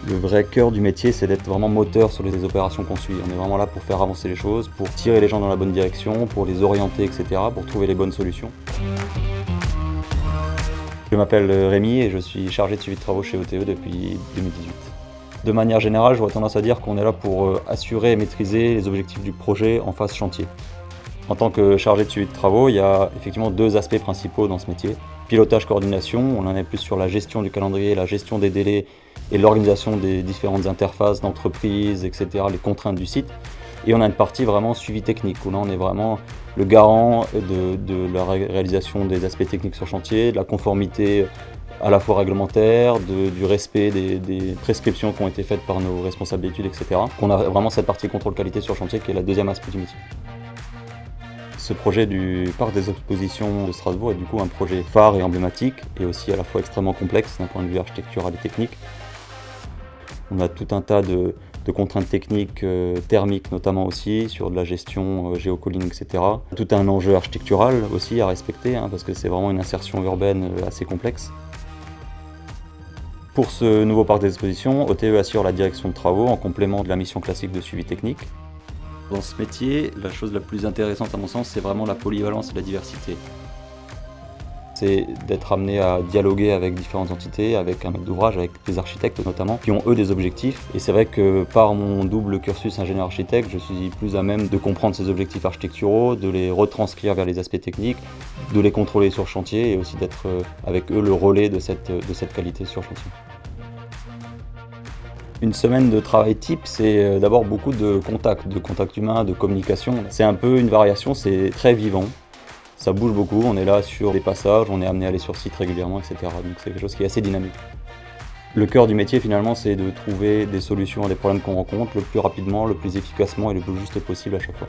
Le vrai cœur du métier, c'est d'être vraiment moteur sur les opérations qu'on suit. On est vraiment là pour faire avancer les choses, pour tirer les gens dans la bonne direction, pour les orienter, etc., pour trouver les bonnes solutions. Je m'appelle Rémi et je suis chargé de suivi de travaux chez OTE depuis 2018. De manière générale, j'aurais tendance à dire qu'on est là pour assurer et maîtriser les objectifs du projet en phase chantier. En tant que chargé de suivi de travaux, il y a effectivement deux aspects principaux dans ce métier. Pilotage, coordination, on en est plus sur la gestion du calendrier, la gestion des délais et l'organisation des différentes interfaces d'entreprise, etc., les contraintes du site. Et on a une partie vraiment suivi technique, où là on est vraiment le garant de la réalisation des aspects techniques sur chantier, de la conformité à la fois réglementaire, du respect des prescriptions qui ont été faites par nos responsables d'études, etc. On a vraiment cette partie contrôle qualité sur chantier qui est la deuxième aspect du métier. Ce projet du parc des expositions de Strasbourg est du coup un projet phare et emblématique et aussi à la fois extrêmement complexe d'un point de vue architectural et technique. On a tout un tas de contraintes techniques, thermiques notamment aussi, sur de la gestion géocolline, etc. Tout un enjeu architectural aussi à respecter, parce que c'est vraiment une insertion urbaine assez complexe. Pour ce nouveau parc des expositions, OTE assure la direction de travaux en complément de la mission classique de suivi technique. Dans ce métier, la chose la plus intéressante à mon sens, c'est vraiment la polyvalence et la diversité. C'est d'être amené à dialoguer avec différentes entités, avec un maître d'ouvrage, avec des architectes notamment, qui ont eux des objectifs. Et c'est vrai que par mon double cursus ingénieur-architecte, je suis plus à même de comprendre ces objectifs architecturaux, de les retranscrire vers les aspects techniques, de les contrôler sur chantier et aussi d'être avec eux le relais de cette qualité sur chantier. Une semaine de travail type, c'est d'abord beaucoup de contacts humains, de communication. C'est un peu une variation, c'est très vivant. Ça bouge beaucoup, on est là sur des passages, on est amené à aller sur site régulièrement, etc. Donc c'est quelque chose qui est assez dynamique. Le cœur du métier finalement, c'est de trouver des solutions à des problèmes qu'on rencontre le plus rapidement, le plus efficacement et le plus juste possible à chaque fois.